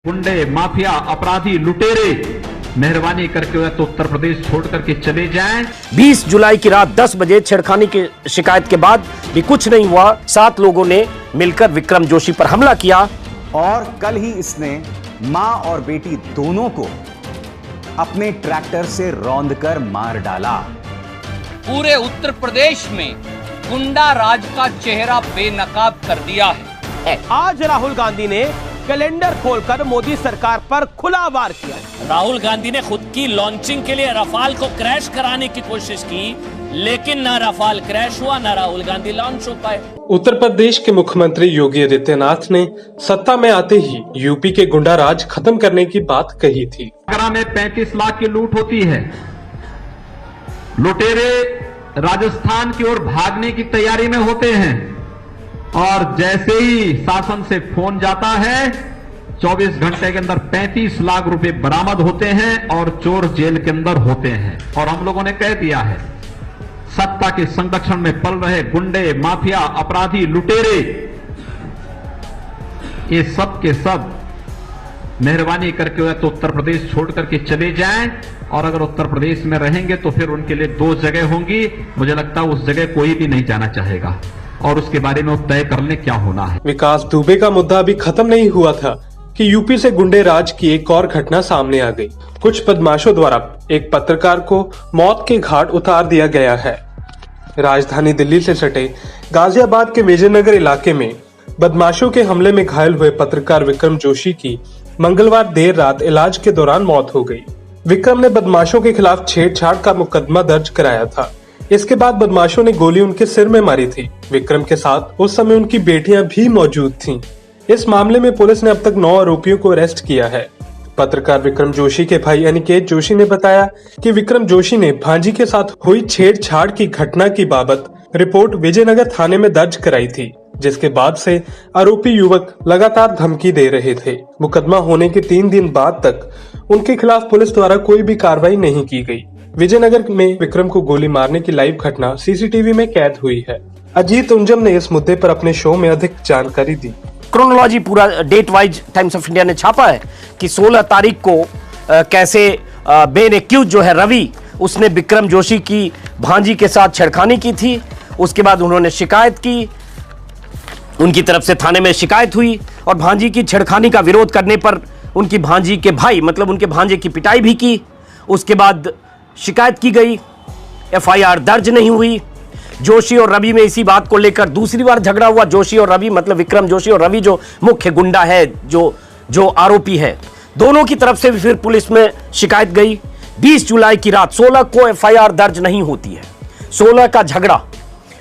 गुंडे, माफिया, अपराधी, लुटेरे मेहरबानी करके तो उत्तर प्रदेश छोड़ करके चले जाएं। 20 जुलाई की रात 10 बजे छेड़खानी की शिकायत के बाद भी कुछ नहीं हुआ। 7 लोगों ने मिलकर विक्रम जोशी पर हमला किया और कल ही इसने मां और बेटी दोनों को अपने ट्रैक्टर से रौंदकर मार डाला। पूरे उत्तर प्रदेश में गुंडा राज का चेहरा बेनकाब कर दिया है। आज राहुल गांधी ने कैलेंडर खोलकर मोदी सरकार पर खुला वार किया। राहुल गांधी ने खुद की लॉन्चिंग के लिए रफाल को क्रैश कराने की कोशिश की, लेकिन ना रफाल क्रैश हुआ, ना राहुल गांधी लॉन्च हो पाए। उत्तर प्रदेश के मुख्यमंत्री योगी आदित्यनाथ ने सत्ता में आते ही यूपी के गुंडा राज खत्म करने की बात कही थी। आगरा में 35 लाख की लूट होती है। लुटेरे राजस्थान की ओर भागने की तैयारी में होते हैं और जैसे ही शासन से फोन जाता है 24 घंटे के अंदर 35 लाख रुपए बरामद होते हैं और चोर जेल के अंदर होते हैं। और हम लोगों ने कह दिया है, सत्ता के संरक्षण में पल रहे गुंडे, माफिया, अपराधी, लुटेरे, ये सब के सब मेहरबानी करके तो उत्तर प्रदेश छोड़ करके चले जाएं। और अगर उत्तर प्रदेश में रहेंगे तो फिर उनके लिए 2 जगह होंगी। मुझे लगता है उस जगह कोई भी नहीं जाना चाहेगा और उसके बारे में तय कर ले क्या होना है। विकास दुबे का मुद्दा अभी खत्म नहीं हुआ था कि यूपी से गुंडे राज की एक और घटना सामने आ गई। कुछ बदमाशों द्वारा एक पत्रकार को मौत के घाट उतार दिया गया है। राजधानी दिल्ली से सटे गाजियाबाद के विजयनगर इलाके में बदमाशों के हमले में घायल हुए पत्रकार विक्रम जोशी की मंगलवार देर रात इलाज के दौरान मौत हो गई। विक्रम ने बदमाशों के खिलाफ छेड़छाड़ का मुकदमा दर्ज कराया था। इसके बाद बदमाशों ने गोली उनके सिर में मारी थी। विक्रम के साथ उस समय उनकी बेटियां भी मौजूद थीं। इस मामले में पुलिस ने अब तक 9 आरोपियों को अरेस्ट किया है। पत्रकार विक्रम जोशी के भाई अनिकेत जोशी ने बताया कि विक्रम जोशी ने भांजी के साथ हुई छेड़छाड़ की घटना की बाबत रिपोर्ट विजयनगर थाने में दर्ज कराई थी, जिसके बाद से आरोपी युवक लगातार धमकी दे रहे थे। मुकदमा होने के 3 दिन बाद तक उनके खिलाफ पुलिस द्वारा कोई भी कार्रवाई नहीं की गई। विजयनगर में विक्रम को गोली मारने की लाइव घटना सीसीटीवी में कैद हुई है। अजीत उंजम ने इस मुद्दे पर अपने शो में अधिक जानकारी दी। क्रोनोलॉजी पूरा date wise Times of India ने छापा है कि 16 तारीख को कैसे बेन एक्यूज जो है रवि, उसने विक्रम जोशी की भांजी के साथ छेड़खानी की थी। उसके बाद उन्होंने शिकायत की, उनकी तरफ से थाने में शिकायत हुई और भांजी की छेड़खानी का विरोध करने पर उनकी भांजी के भाई मतलब उनके भांजे की पिटाई भी की। उसके बाद शिकायत की गई, एफआईआर दर्ज नहीं हुई। जोशी और रवि में इसी बात को लेकर दूसरी बार झगड़ा हुआ। जोशी और रवि मतलब विक्रम जोशी और रवि जो मुख्य गुंडा है, जो आरोपी है, दोनों की तरफ से फिर पुलिस में शिकायत गई। 20 जुलाई की रात 16 को एफआईआर दर्ज नहीं होती है। 16 का झगड़ा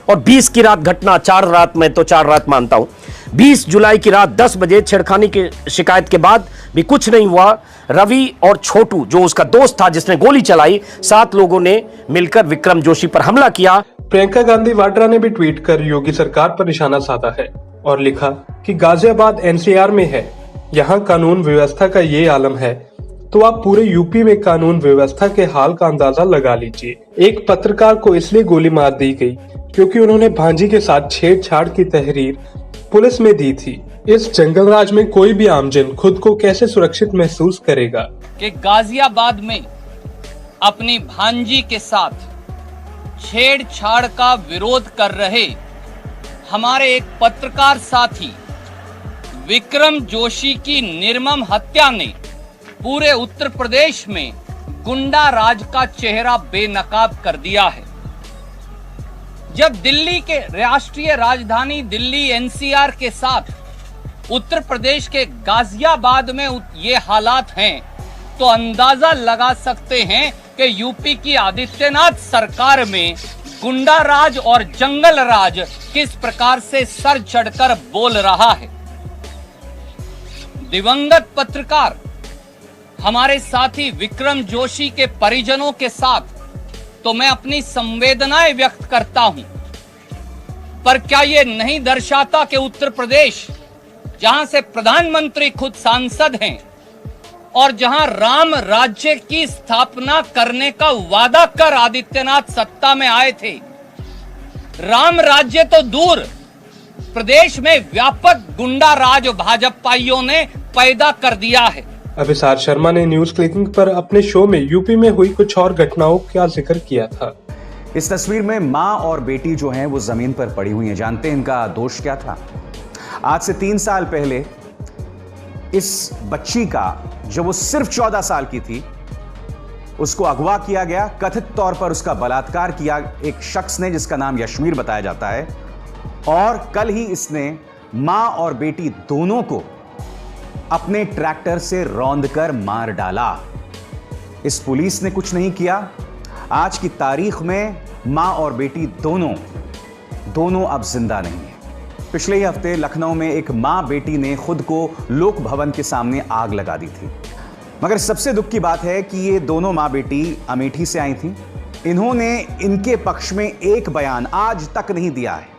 और 20 की रात घटना, 4 रात, मैं तो 4 रात मानता हूं। 20 जुलाई की रात 10 बजे छेड़खानी की शिकायत के बाद भी कुछ नहीं हुआ। रवि और छोटू जो उसका दोस्त था जिसने गोली चलाई, 7 लोगों ने मिलकर विक्रम जोशी पर हमला किया। प्रियंका गांधी वाड्रा ने भी ट्वीट कर योगी सरकार पर निशाना साधा है और लिखा कि गाजियाबाद एनसीआर में है, यहाँ कानून व्यवस्था का ये आलम है तो आप पूरे यूपी में कानून व्यवस्था के हाल का अंदाजा लगा लीजिए। एक पत्रकार को इसलिए गोली मार दी गई क्योंकि उन्होंने भांजी के साथ छेड़छाड़ की तहरीर पुलिस में दी थी। इस जंगल राज में कोई भी आमजन खुद को कैसे सुरक्षित महसूस करेगा कि गाजियाबाद में अपनी भांजी के साथ छेड़छाड़ का विरोध कर रहे हमारे एक पत्रकार साथी विक्रम जोशी की निर्मम हत्या ने पूरे उत्तर प्रदेश में गुंडा राज का चेहरा बेनकाब कर दिया है। जब दिल्ली के राष्ट्रीय राजधानी दिल्ली एनसीआर के साथ उत्तर प्रदेश के गाजियाबाद में ये हालात हैं तो अंदाजा लगा सकते हैं कि यूपी की आदित्यनाथ सरकार में गुंडा राज और जंगल राज किस प्रकार से सर चढ़कर बोल रहा है। दिवंगत पत्रकार हमारे साथी विक्रम जोशी के परिजनों के साथ तो मैं अपनी संवेदनाएं व्यक्त करता हूं, पर क्या यह नहीं दर्शाता कि उत्तर प्रदेश, जहां से प्रधानमंत्री खुद सांसद हैं और जहां राम राज्य की स्थापना करने का वादा कर आदित्यनाथ सत्ता में आए थे, राम राज्य तो दूर, प्रदेश में व्यापक गुंडा राज भाजपाइयों ने पैदा कर दिया है। अभिसार शर्मा ने न्यूज क्लिकिंग पर अपने शो में यूपी में हुई कुछ और घटनाओं का जिक्र किया था। इस तस्वीर में मां और बेटी जो हैं वो जमीन पर पड़ी हुई हैं। जानते हैं इनका दोष क्या था? आज से 3 साल पहले इस बच्ची का, जब वो सिर्फ 14 साल की थी, उसको अगवा किया गया। कथित तौर पर उसका बलात्कार किया एक शख्स ने जिसका नाम यशमीर बताया जाता है, और कल ही इसने मां और बेटी दोनों को अपने ट्रैक्टर से रौंदकर मार डाला। इस पुलिस ने कुछ नहीं किया। आज की तारीख में मां और बेटी दोनों अब जिंदा नहीं है। पिछले ही हफ्ते लखनऊ में एक मां बेटी ने खुद को लोक भवन के सामने आग लगा दी थी। मगर सबसे दुख की बात है कि ये दोनों मां बेटी अमेठी से आई थी। इन्होंने इनके पक्ष में एक बयान आज तक नहीं दिया है।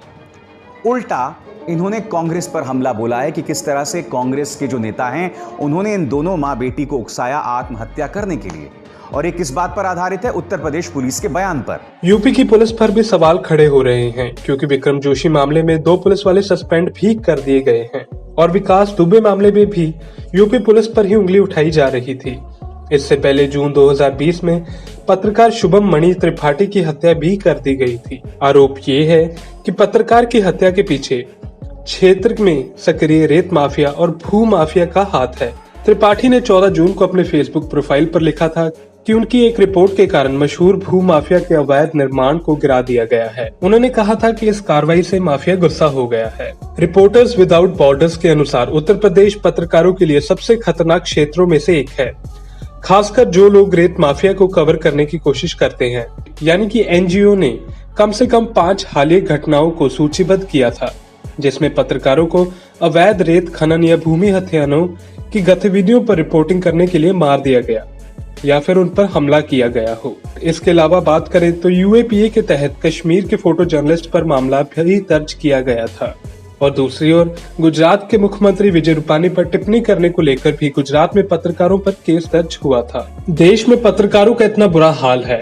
उल्टा इन्होंने कांग्रेस पर हमला बोला है कि किस तरह से कांग्रेस के जो नेता हैं उन्होंने इन दोनों मां बेटी को उकसाया आत्महत्या करने के लिए। और ये किस बात पर आधारित है? उत्तर प्रदेश पुलिस के बयान पर। यूपी की पुलिस पर भी सवाल खड़े हो रहे हैं, क्योंकि विक्रम जोशी मामले में 2 पुलिस वाले सस्पेंड भी कर दिए गए हैं और विकास दुबे मामले में भी यूपी पुलिस पर ही उंगली उठाई जा रही थी। इससे पहले जून 2020 में पत्रकार शुभम मणि त्रिपाठी की हत्या भी कर दी गई थी। आरोप ये है कि पत्रकार की हत्या के पीछे क्षेत्र में सक्रिय रेत माफिया और भू माफिया का हाथ है। त्रिपाठी ने 14 जून को अपने फेसबुक प्रोफाइल पर लिखा था कि उनकी एक रिपोर्ट के कारण मशहूर भू माफिया के अवैध निर्माण को गिरा दिया गया है। उन्होंने कहा था कि इस कार्रवाई से माफिया गुस्सा हो गया है। रिपोर्टर्स विदाउट बॉर्डर्स के अनुसार उत्तर प्रदेश पत्रकारों के लिए सबसे खतरनाक क्षेत्रों में से एक है, खासकर जो लोग रेत माफिया को कवर करने की कोशिश करते हैं। यानी कि एनजीओ ने कम से कम 5 हालिया घटनाओं को सूचीबद्ध किया था, जिसमें पत्रकारों को अवैध रेत खनन या भूमि हत्याओं की गतिविधियों पर रिपोर्टिंग करने के लिए मार दिया गया या फिर उन पर हमला किया गया हो। इसके अलावा बात करें तो यूएपीए के तहत कश्मीर के फोटो जर्नलिस्ट पर मामला भी दर्ज किया गया था। और दूसरी ओर गुजरात के मुख्यमंत्री विजय रूपानी पर टिप्पणी करने को लेकर भी गुजरात में पत्रकारों पर केस दर्ज हुआ था। देश में पत्रकारों का इतना बुरा हाल है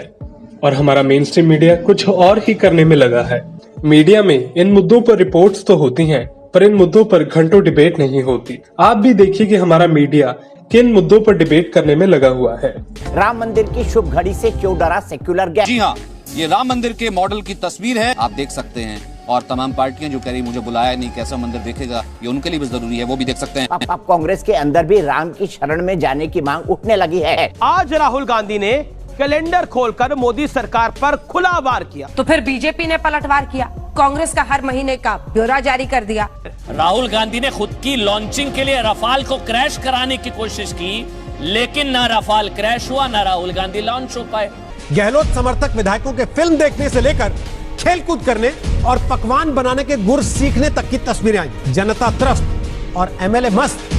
और हमारा मेन स्ट्रीम मीडिया कुछ और ही करने में लगा है। मीडिया में इन मुद्दों पर रिपोर्ट्स तो होती हैं, पर इन मुद्दों पर घंटों डिबेट नहीं होती। आप भी देखिए कि हमारा मीडिया किन मुद्दों पर डिबेट करने में लगा हुआ है। राम मंदिर की शुभ घड़ी से क्यों डरा सेक्युलर गैंग? जी हाँ, ये राम मंदिर के मॉडल की तस्वीर है, आप देख सकते हैं। और तमाम पार्टियां जो कह रही मुझे बुलाया नहीं, कैसा मंदिर देखेगा, ये उनके लिए भी जरूरी है, वो भी देख सकते हैं। अब कांग्रेस के अंदर भी राम की शरण में जाने की मांग उठने लगी है। आज राहुल गांधी ने कैलेंडर खोलकर मोदी सरकार पर खुला वार किया। तो फिर बीजेपी ने पलटवार किया, कांग्रेस का हर महीने का ब्यौरा जारी कर दिया। राहुल गांधी ने खुद की लॉन्चिंग के लिए रफाल को क्रैश कराने की कोशिश की, लेकिन ना रफाल क्रैश हुआ, ना राहुल गांधी लॉन्च हो पाए। गहलोत समर्थक विधायकों के फिल्म देखने से लेकर खेलकूद करने और पकवान बनाने के गुर सीखने तक की तस्वीरें आई। जनता त्रस्त और एमएलए मस्त।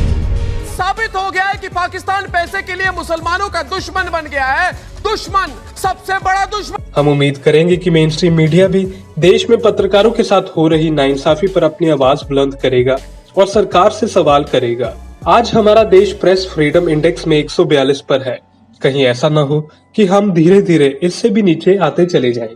साबित हो गया है कि पाकिस्तान पैसे के लिए मुसलमानों का दुश्मन बन गया है। दुश्मन, सबसे बड़ा दुश्मन। हम उम्मीद करेंगे कि मेन स्ट्रीम मीडिया भी देश में पत्रकारों के साथ हो रही नाइंसाफी पर अपनी आवाज बुलंद करेगा और सरकार से सवाल करेगा। आज हमारा देश प्रेस फ्रीडम इंडेक्स में 142 पर है। कहीं ऐसा ना हो कि हम धीरे धीरे इससे भी नीचे आते चले जाएं।